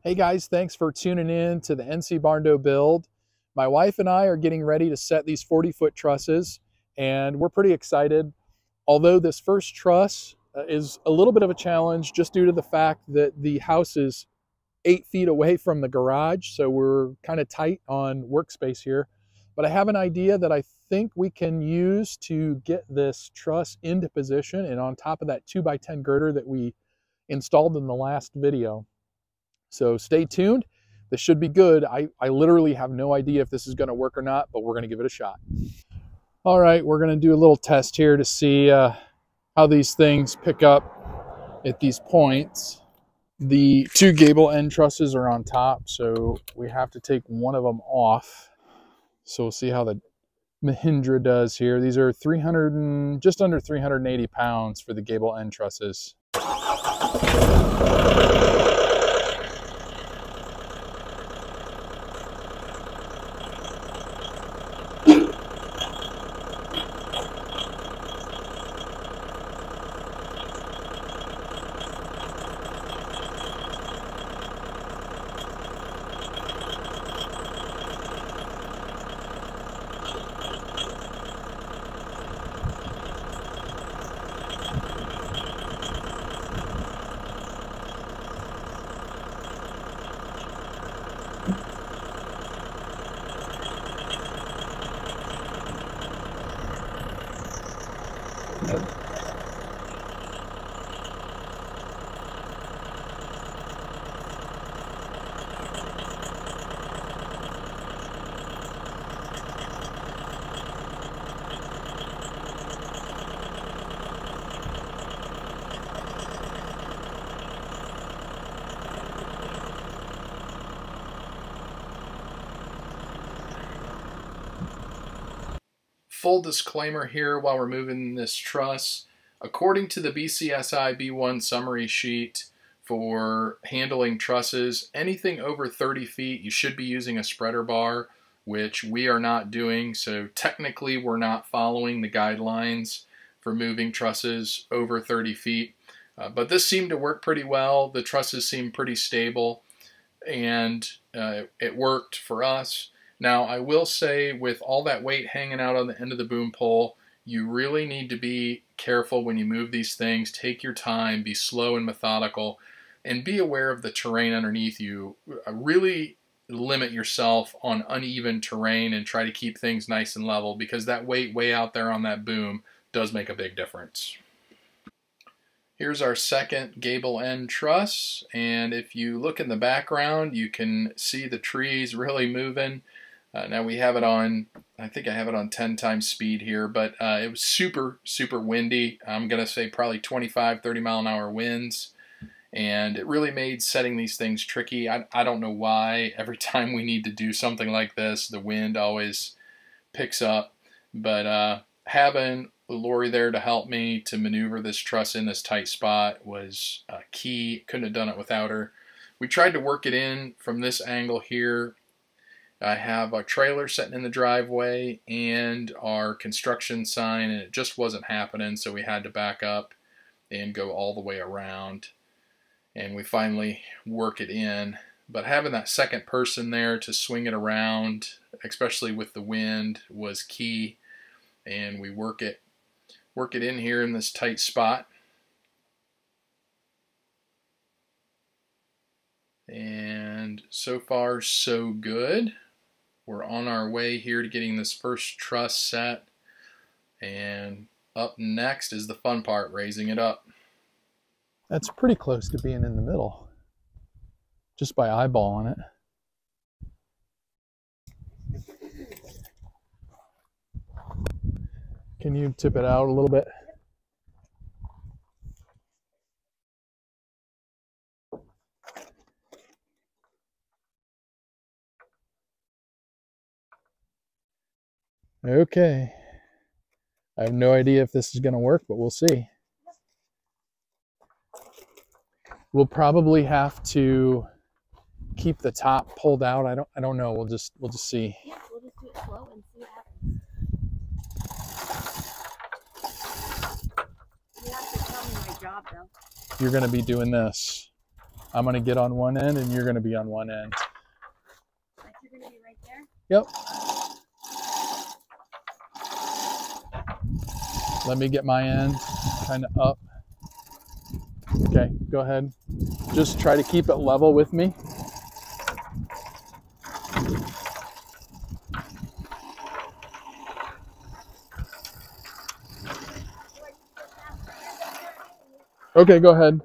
Hey guys, thanks for tuning in to the NC Barndo build. My wife and I are getting ready to set these 40-foot trusses, and we're pretty excited. Although this first truss is a little bit of a challenge just due to the fact that the house is 8 feet away from the garage, so we're kind of tight on workspace here. But I have an idea that I think we can use to get this truss into position and on top of that 2x10 girder that we installed in the last video. So stay tuned. This should be good. I literally have no idea if this is going to work or not, but we're going to give it a shot. All right, we're going to do a little test here to see how these things pick up at these points. The two gable end trusses are on top, so we have to take one of them off. So we'll see how the Mahindra does here. These are just under 380 pounds for the gable end trusses. Full disclaimer here while we're moving this truss. According to the BCSI B1 summary sheet for handling trusses, anything over 30 feet you should be using a spreader bar, which we are not doing. So technically we're not following the guidelines for moving trusses over 30 feet. But this seemed to work pretty well. The trusses seemed pretty stable, and it worked for us. Now, I will say, with all that weight hanging out on the end of the boom pole, you really need to be careful when you move these things. Take your time, be slow and methodical, and be aware of the terrain underneath you. Really limit yourself on uneven terrain and try to keep things nice and level, because that weight way out there on that boom does make a big difference. Here's our second gable end truss, and if you look in the background, you can see the trees really moving. Now we have it on, I think I have it on 10 times speed here, but it was super windy. I'm going to say probably 25, 30 mile an hour winds, and it really made setting these things tricky. I don't know why. Every time we need to do something like this, the wind always picks up, but having Lori there to help me to maneuver this truss in this tight spot was key. Couldn't have done it without her. We tried to work it in from this angle here. I have a trailer sitting in the driveway and our construction sign, and it just wasn't happening, so we had to back up and go all the way around, and we finally work it in. But having that second person there to swing it around, especially with the wind, was key, and we work it in here in this tight spot. And so far so good. We're on our way here to getting this first truss set, and up next is the fun part, raising it up. That's pretty close to being in the middle, just by eyeballing it. Can you tip it out a little bit? Okay. I have no idea if this is going to work, but we'll see. We'll probably have to keep the top pulled out. I don't know. We'll just see. Yeah, we'll just do it slow and see what happens. You have to tell me my job though. You're going to be doing this. I'm going to get on one end and you're going to be on one end. Like you're going to be right there? Yep. Let me get my end kind of up. Okay, go ahead. Just try to keep it level with me. Okay, go ahead.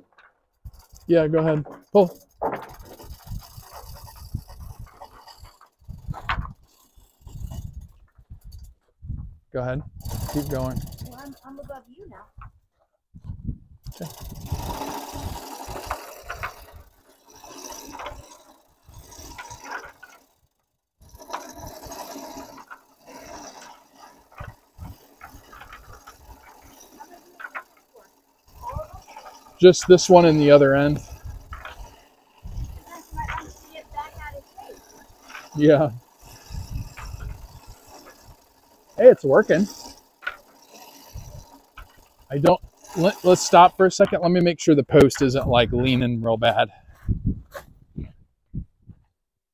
Yeah, go ahead. Pull. Go ahead. Keep going. Well, I'm above you now. Okay. Just this one and the other end. That's why I'm to get back out of shape. Yeah. Hey, it's working. I don't, let's stop for a second. Let me make sure the post isn't like leaning real bad.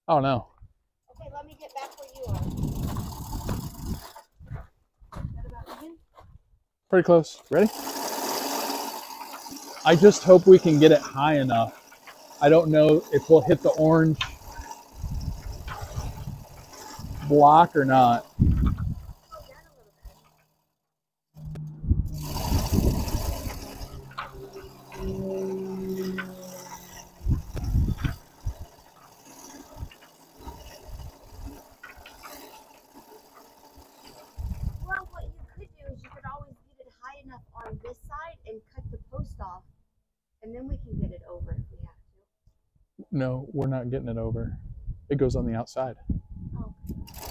Oh no. Okay, let me get back where you are. Is that about even? Pretty close. Ready? I just hope we can get it high enough. I don't know if we'll hit the orange block or not. Well, what you could do is you could always get it high enough on this side and cut the post off, and then we can get it over if we have to. No, we're not getting it over. It goes on the outside. Oh. You just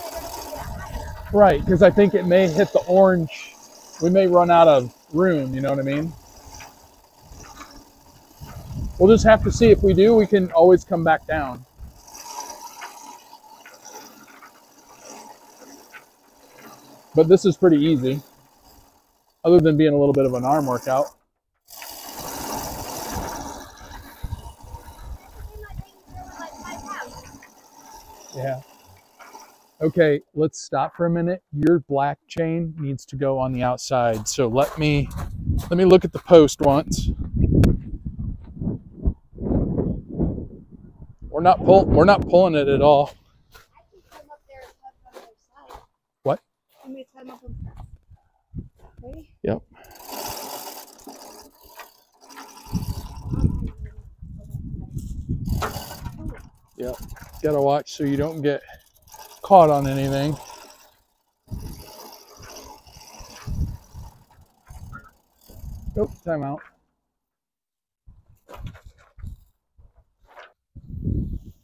said it would get high enough. Right, because I think it may hit the orange. We may run out of room, you know what I mean? We'll just have to see. If we do, we can always come back down. But this is pretty easy, other than being a little bit of an arm workout. Yeah. Okay, let's stop for a minute. Your black chain needs to go on the outside. So let me look at the post once. We're not pulling it at all. I can come up there and cut on the other side. What? Let me climb up on that. Ready? Yep. Yep. Gotta watch so you don't get caught on anything. Oh, time out.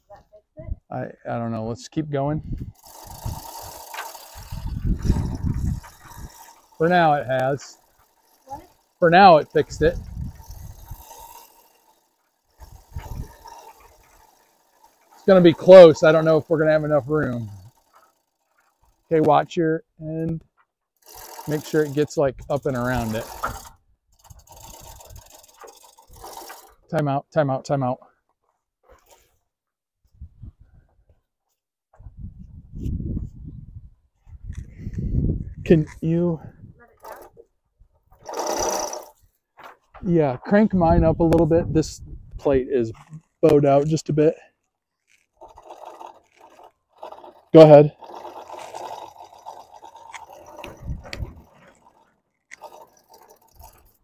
That fix it? I don't know. Let's keep going. For now it has. What? For now it fixed it. It's gonna be close. I don't know if we're gonna have enough room. Okay, watch your end. Make sure it gets like up and around it. Time out, time out, time out. Can you, Let it down? yeah, crank mine up a little bit. This plate is bowed out just a bit. Go ahead.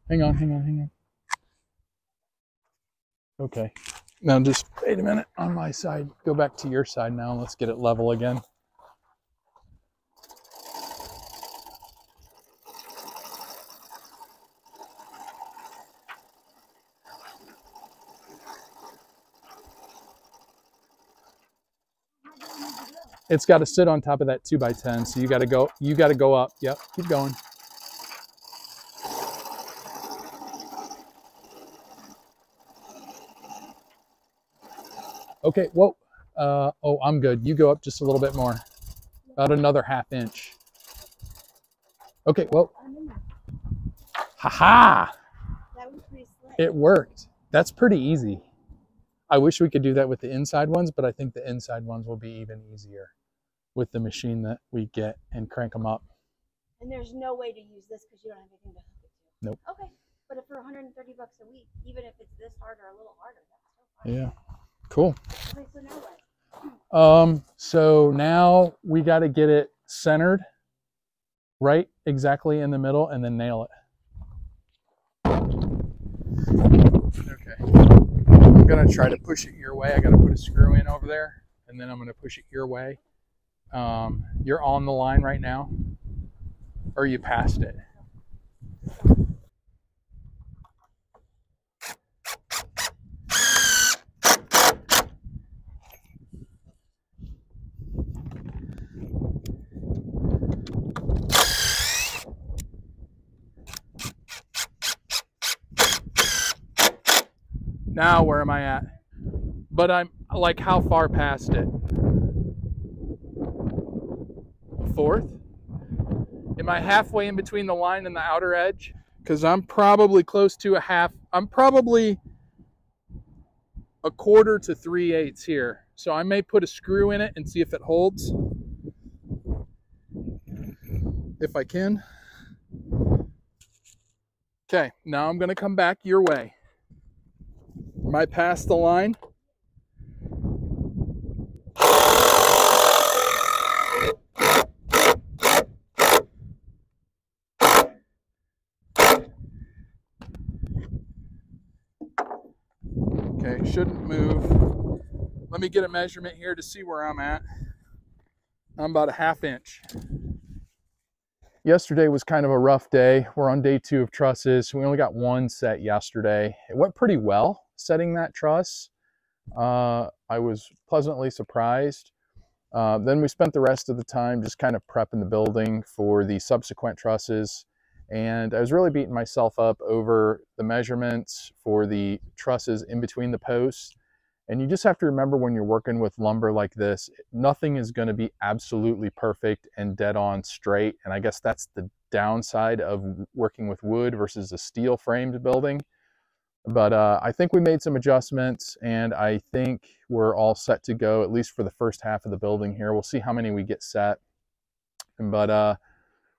Hang on, hang on, hang on. Okay. Now just wait a minute on my side. Go back to your side now. Let's get it level again. It's got to sit on top of that 2x10. So you got to go up. Yep. Keep going. Okay. Whoa. Oh, I'm good. You go up just a little bit more. About another ½ inch. Okay. Whoa. I'm in there. Ha ha. That was pretty slick. It worked. That's pretty easy. I wish we could do that with the inside ones, but I think the inside ones will be even easier with the machine that we get and crank them up. And there's no way to use this because you don't have anything to hook it to. Nope. Okay, but if for 130 bucks a week, even if it's this hard or a little harder, that's so fine. Yeah, cool. Okay, so now what? So now we got to get it centered right exactly in the middle and then nail it. Okay, I'm gonna try to push it your way. I got to put a screw in over there, and then I'm gonna push it your way. You're on the line right now, or you passed it? Now where am I at? But I'm like how far past it? Fourth? Am I halfway in between the line and the outer edge? Because I'm probably close to a half. I'm probably a quarter to 3/8 here. So I may put a screw in it and see if it holds. If I can. Okay, now I'm gonna come back your way. Am I past the line? Okay, shouldn't move. Let me get a measurement here to see where I'm at. I'm about a 1/2 inch. Yesterday was kind of a rough day. We're on day 2 of trusses. We only got one set yesterday. It went pretty well setting that truss. I was pleasantly surprised. Then we spent the rest of the time just kind of prepping the building for the subsequent trusses. And I was really beating myself up over the measurements for the trusses in between the posts. And you just have to remember when you're working with lumber like this, nothing is going to be absolutely perfect and dead on straight. And I guess that's the downside of working with wood versus a steel framed building. But I think we made some adjustments, and I think we're all set to go, at least for the first half of the building here. We'll see how many we get set. But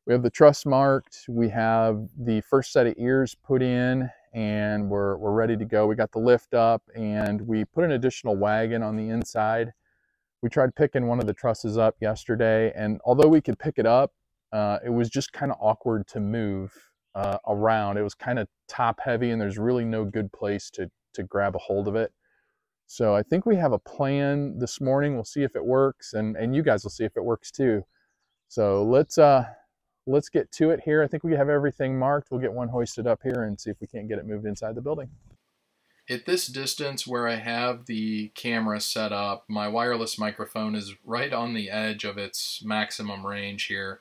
we have the truss marked. We have the first set of ears put in, and we're ready to go. We got the lift up, and we put an additional wagon on the inside. We tried picking one of the trusses up yesterday, and although we could pick it up, it was just kind of awkward to move around. It was kind of top heavy, and there's really no good place to grab a hold of it. So I think we have a plan this morning. We'll see if it works, and you guys will see if it works too. So let's get to it here. I think we have everything marked. We'll get one hoisted up here and see if we can't get it moved inside the building. At this distance where I have the camera set up, my wireless microphone is right on the edge of its maximum range here,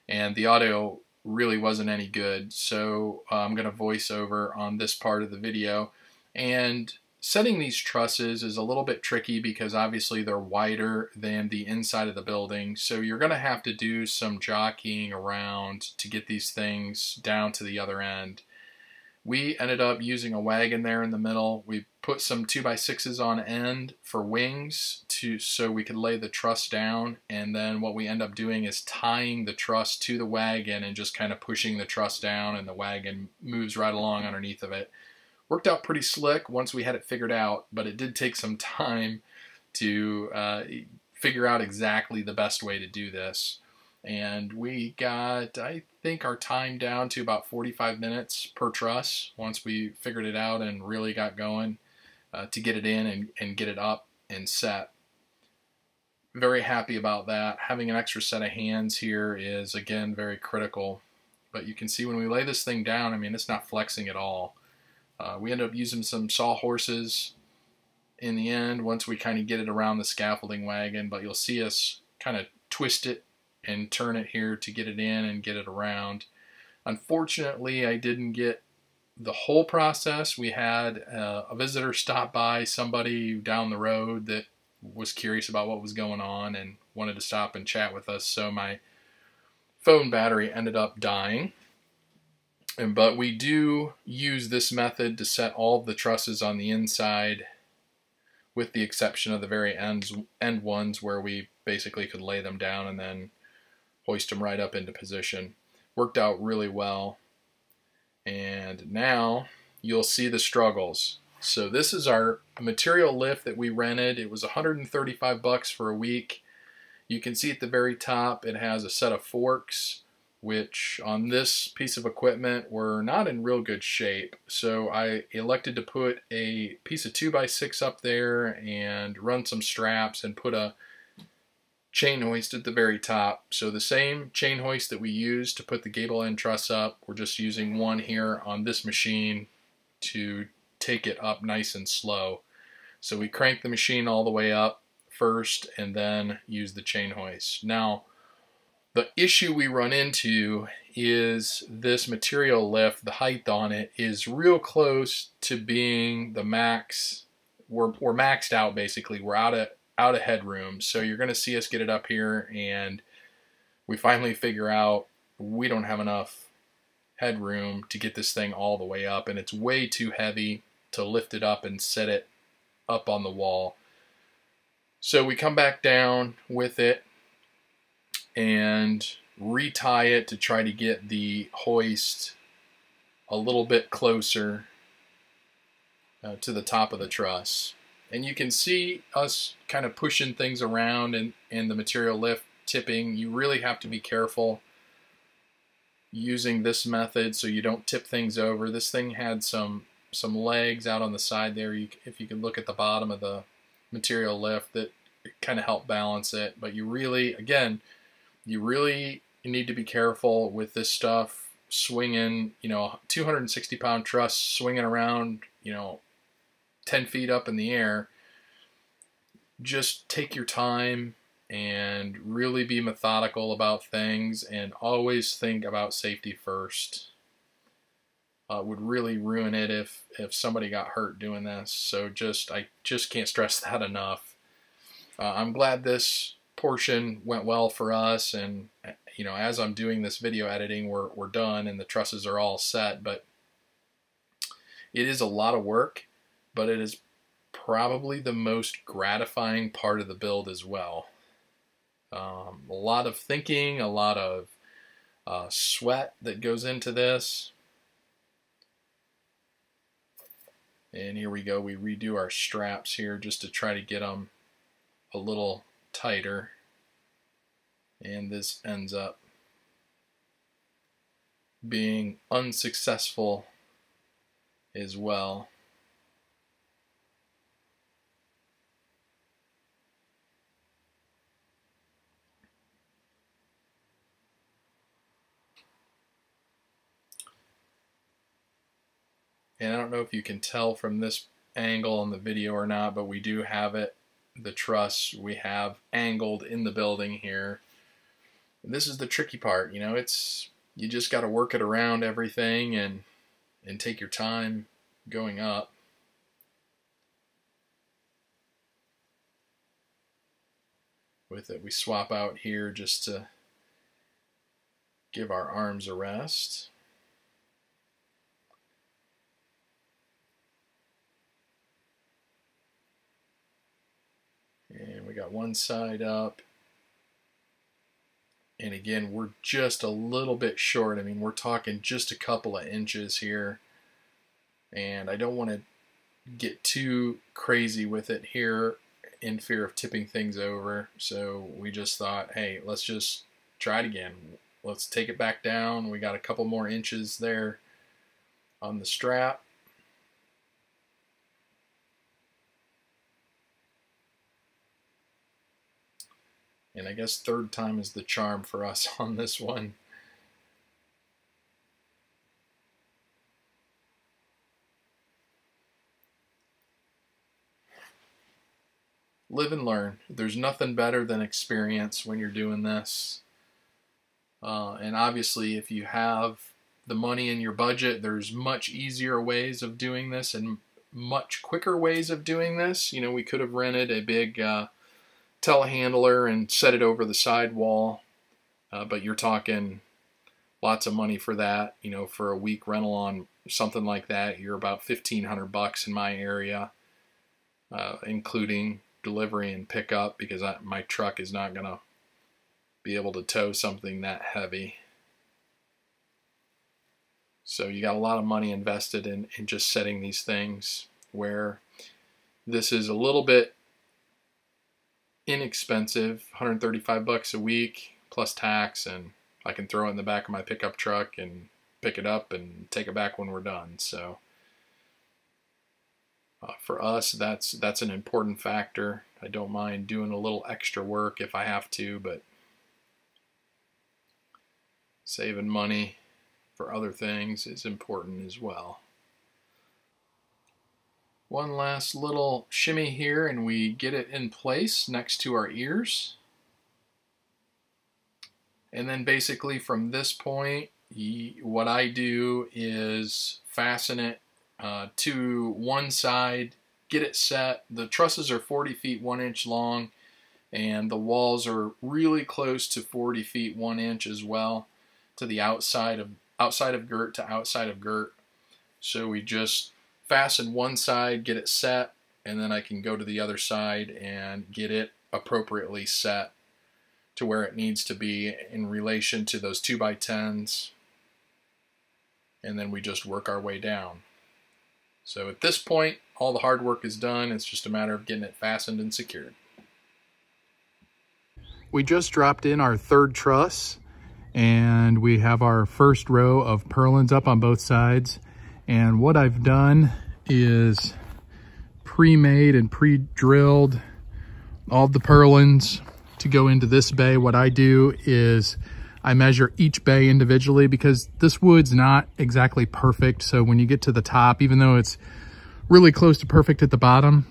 and the audio really wasn't any good. So I'm going to voice over on this part of the video. And setting these trusses is a little bit tricky because obviously they're wider than the inside of the building. So you're going to have to do some jockeying around to get these things down to the other end. We ended up using a wagon there in the middle. We put some 2x6s on end for wings so we could lay the truss down, and then what we end up doing is tying the truss to the wagon and just kind of pushing the truss down, and the wagon moves right along underneath of it. Worked out pretty slick once we had it figured out, but it did take some time to figure out exactly the best way to do this. And we got, I think, our time down to about 45 minutes per truss once we figured it out and really got going to get it in and get it up and set. Very happy about that. Having an extra set of hands here is, again, very critical. But you can see when we lay this thing down, I mean, it's not flexing at all. We end up using some sawhorses in the end once we kind of get it around the scaffolding wagon, but you'll see us kind of twist it and turn it here to get it in and get it around. Unfortunately, I didn't get the whole process. We had a visitor stop by, somebody down the road that was curious about what was going on and wanted to stop and chat with us, so my phone battery ended up dying. But we do use this method to set all of the trusses on the inside, with the exception of the very end ones where we basically could lay them down and then hoist them right up into position. Worked out really well. And now you'll see the struggles. So this is our material lift that we rented. It was 135 bucks for a week. You can see at the very top it has a set of forks, which on this piece of equipment were not in real good shape. So I elected to put a piece of 2x6 up there and run some straps and put a chain hoist at the very top. So the same chain hoist that we used to put the gable end truss up, we're just using one here on this machine to take it up nice and slow. So we crank the machine all the way up first and then use the chain hoist. Now, the issue we run into is this material lift, the height on it is real close to being the max. We're maxed out basically. We're out of headroom. So you're going to see us get it up here and we finally figure out we don't have enough headroom to get this thing all the way up, and it's way too heavy to lift it up and set it up on the wall. So we come back down with it and retie it to try to get the hoist a little bit closer to the top of the truss. And you can see us kind of pushing things around and the material lift tipping. You really have to be careful using this method so you don't tip things over. This thing had some legs out on the side there. If you can look at the bottom of the material lift, that kind of help balance it. But you really need to be careful with this stuff swinging, 260 pound truss swinging around, 10 feet up in the air. Just take your time and really be methodical about things and always think about safety first. Would really ruin it if somebody got hurt doing this. So I just can't stress that enough. I'm glad this portion went well for us, and as I'm doing this video editing, we're done and the trusses are all set. But it is a lot of work, but it is probably the most gratifying part of the build as well. A lot of thinking, a lot of sweat that goes into this. And here we go, we redo our straps here just to try to get them a little tighter. And this ends up being unsuccessful as well. And I don't know if you can tell from this angle on the video or not, but we do have it, the truss, we have angled in the building here. And this is the tricky part, you just got to work it around everything and take your time going up. With it, we swap out here just to give our arms a rest. And we got one side up. And again, we're just a little bit short. I mean, we're talking just a couple of inches here. And I don't want to get too crazy with it here in fear of tipping things over. So we just thought, hey, let's just try it again. Let's take it back down. We got a couple more inches there on the strap. And I guess third time is the charm for us on this one. Live and learn. There's nothing better than experience when you're doing this. And obviously, if you have the money in your budget, there's much easier ways of doing this and much quicker ways of doing this. We could have rented a big telehandler and set it over the sidewall, but you're talking lots of money for that. You know, for a week rental on something like that, you're about $1,500 in my area, including delivery and pickup, because my truck is not going to be able to tow something that heavy. So you got a lot of money invested in just setting these things, where this is a little bit inexpensive, $135 a week plus tax, and I can throw it in the back of my pickup truck and pick it up and take it back when we're done. So for us, that's an important factor. I don't mind doing a little extra work if I have to, but saving money for other things is important as well. One last little shimmy here and we get it in place next to our ears. And then basically from this point, what I do is fasten it to one side, get it set. The trusses are 40 feet 1 inch long, and the walls are really close to 40 feet 1 inch as well, to the outside of girt to outside of girt. So we just fasten one side, get it set, and then I can go to the other side and get it appropriately set to where it needs to be in relation to those 2x10s, and then we just work our way down. So at this point, all the hard work is done. It's just a matter of getting it fastened and secured. We just dropped in our third truss, and we have our first row of purlins up on both sides. And what I've done is pre-made and pre-drilled all the purlins to go into this bay. What I do is I measure each bay individually, because this wood's not exactly perfect. So when you get to the top, even though it's really close to perfect at the bottom,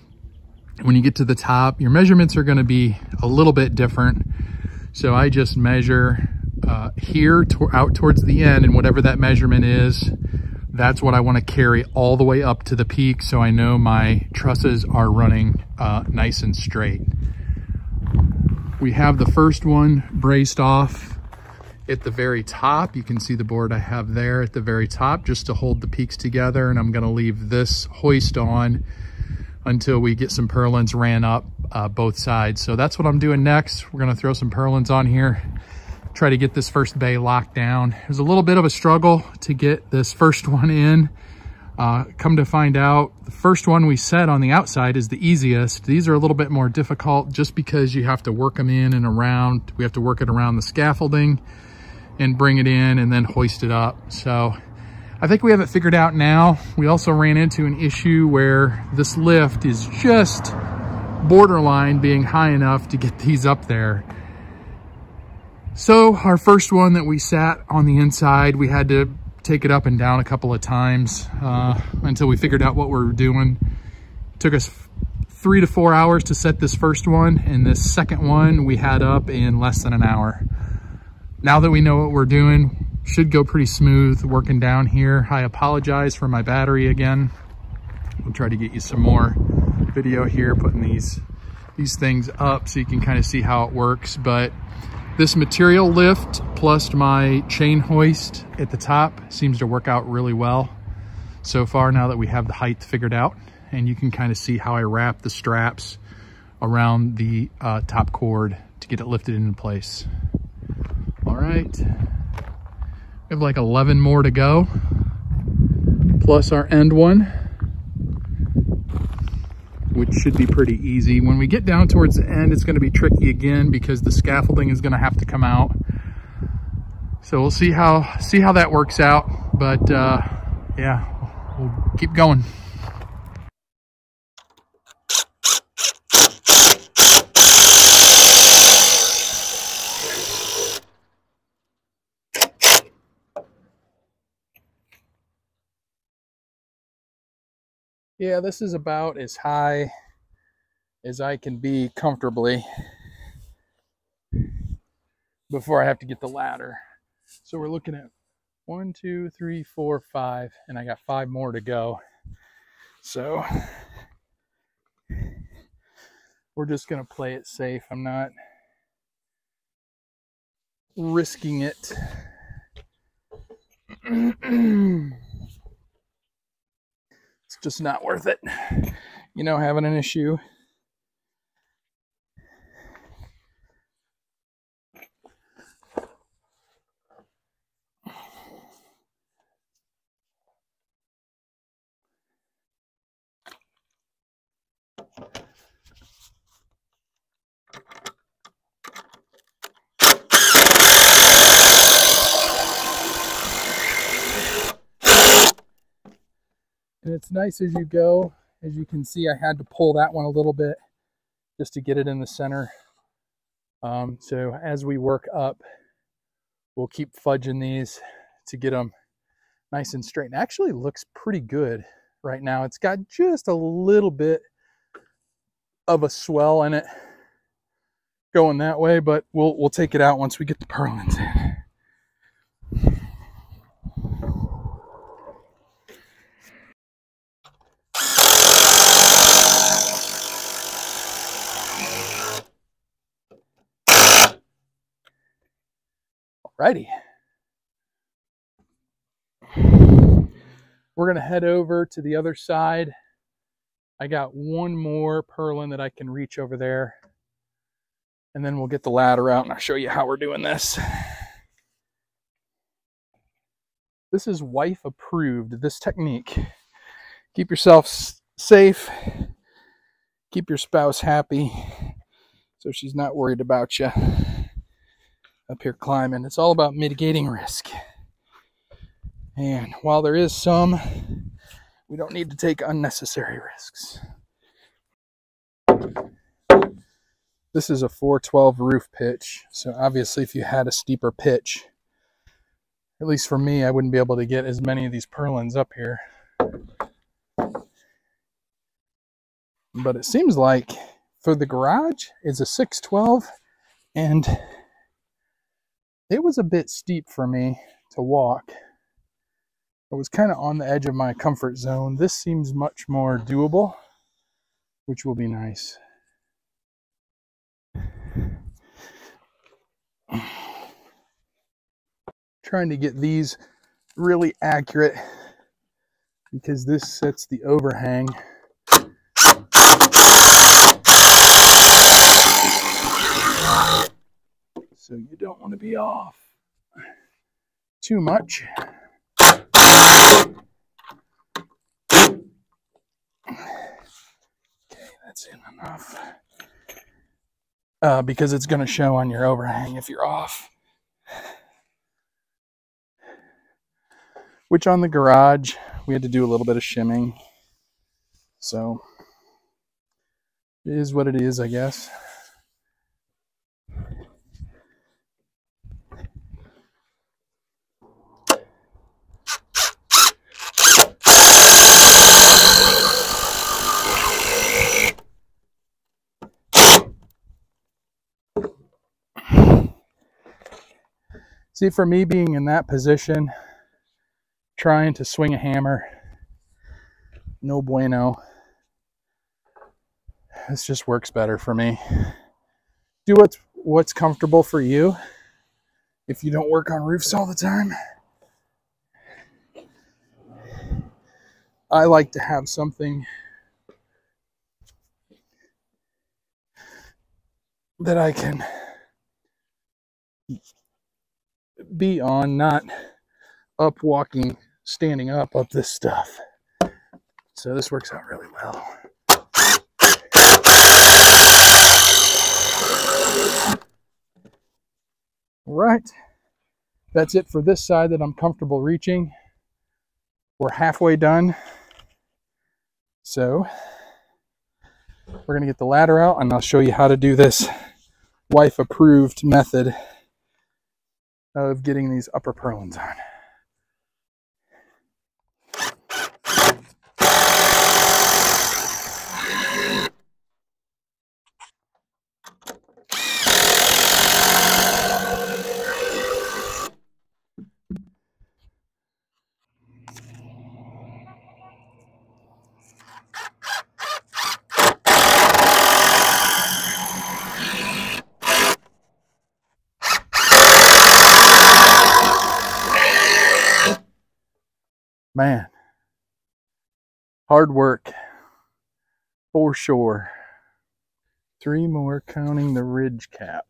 when you get to the top, your measurements are going to be a little bit different. So I just measure here out towards the end, and whatever that measurement is, that's what I want to carry all the way up to the peak, so I know my trusses are running nice and straight. We have the first one braced off at the very top. You can see the board I have there at the very top just to hold the peaks together, and I'm going to leave this hoist on until we get some purlins ran up both sides. So that's what I'm doing next. We're going to throw some purlins on here, try to get this first bay locked down. It was a little bit of a struggle to get this first one in. Come to find out, the first one we set on the outside is the easiest. These are a little bit more difficult just because you have to work them in and around. We have to work it around the scaffolding and bring it in and then hoist it up. So I think we have it figured out now. We also ran into an issue where this lift is just borderline being high enough to get these up there. So our first one that we sat on the inside, we had to take it up and down a couple of times until we figured out what we were doing. It took us 3 to 4 hours to set this first one, and this second one we had up in less than an hour. Now that we know what we're doing, should go pretty smooth working down here. I apologize for my battery again. We'll try to get you some more video here, putting these things up so you can kind of see how it works. But this material lift plus my chain hoist at the top seems to work out really well so far, now that we have the height figured out. And you can kind of see how I wrap the straps around the top cord to get it lifted into place. All right, we have like 11 more to go, plus our end one, which should be pretty easy. When we get down towards the end, it's going to be tricky again because the scaffolding is going to have to come out. So we'll see how that works out. But yeah, we'll keep going. Yeah, this is about as high as I can be comfortably before I have to get the ladder. So we're looking at 1, 2, 3, 4, 5, and I got 5 more to go. So we're just gonna play it safe. I'm not risking it It's just not worth it. You know, having an issue. And it's nice as you go. As you can see, I had to pull that one a little bit just to get it in the center. So as we work up, we'll keep fudging these to get them nice and straight. It actually looks pretty good right now. It's got just a little bit of a swell in it going that way, but we'll take it out once we get the purlins in. Alrighty. We're going to head over to the other side. I got one more purlin that I can reach over there. And then we'll get the ladder out and I'll show you how we're doing this. This is wife approved, this technique. Keep yourself safe. Keep your spouse happy so she's not worried about you up here climbing. It's all about mitigating risk. And while there is some, we don't need to take unnecessary risks. This is a 412 roof pitch. So obviously if you had a steeper pitch, at least for me, I wouldn't be able to get as many of these purlins up here. But it seems like for the garage, it's a 612, and it was a bit steep for me to walk. I was kind of on the edge of my comfort zone. This seems much more doable, which will be nice. Trying to get these really accurate because this sets the overhang. So you don't want to be off too much. Okay, that's in enough. Because it's going to show on your overhang if you're off. Which on the garage, we had to do a little bit of shimming. So it is what it is, I guess. See, for me being in that position, trying to swing a hammer, no bueno. This just works better for me. Do what's comfortable for you if you don't work on roofs all the time. I like to have something that I can be on, not up walking, standing up this stuff. So this works out really well. All right, that's it for this side that I'm comfortable reaching. We're halfway done. So we're gonna get the ladder out and I'll show you how to do this wife approved method of getting these upper purlins on. Man, hard work for sure. 3 more counting the ridge cap.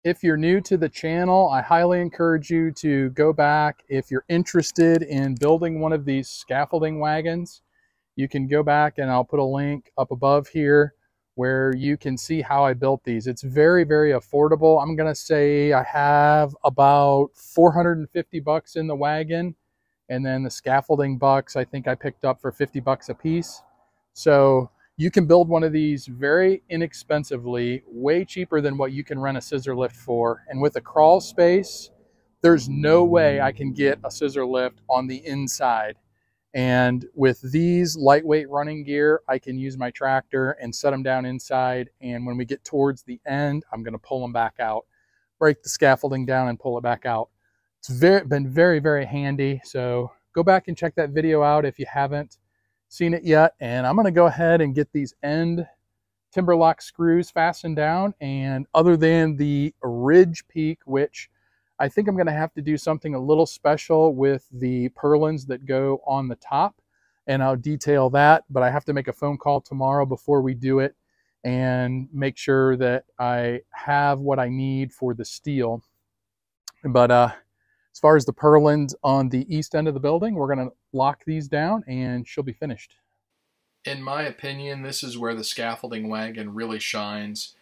If you're new to the channel, I highly encourage you to go back. If you're interested in building one of these scaffolding wagons, you can go back and I'll put a link up above here where you can see how I built these. It's very, very affordable. I'm gonna say I have about 450 bucks in the wagon, and then the scaffolding bucks I think I picked up for 50 bucks a piece. So you can build one of these very inexpensively, way cheaper than what you can rent a scissor lift for. And with a crawl space, there's no way I can get a scissor lift on the inside. And with these lightweight running gear, I can use my tractor and set them down inside. And when we get towards the end, I'm going to pull them back out, break the scaffolding down and pull it back out. It's been very, very handy. So go back and check that video out if you haven't seen it yet. And I'm going to go ahead and get these end timber lock screws fastened down. And other than the ridge peak, which I think I'm going to have to do something a little special with the purlins that go on the top, and I'll detail that, but I have to make a phone call tomorrow before we do it and make sure that I have what I need for the steel. But as far as the purlins on the east end of the building, we're going to lock these down and she'll be finished. In my opinion, this is where the scaffolding wagon really shines.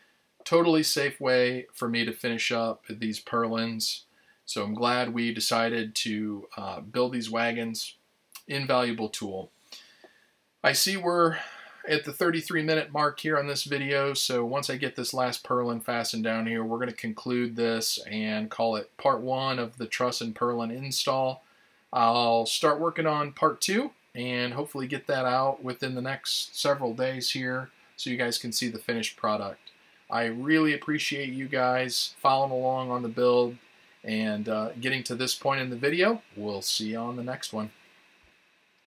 Totally safe way for me to finish up these purlins. So I'm glad we decided to build these wagons. Invaluable tool. I see we're at the 33-minute mark here on this video, so once I get this last purlin fastened down here, we're going to conclude this and call it part 1 of the truss and purlin install. I'll start working on part 2 and hopefully get that out within the next several days here so you guys can see the finished product. I really appreciate you guys following along on the build and getting to this point in the video. We'll see you on the next one.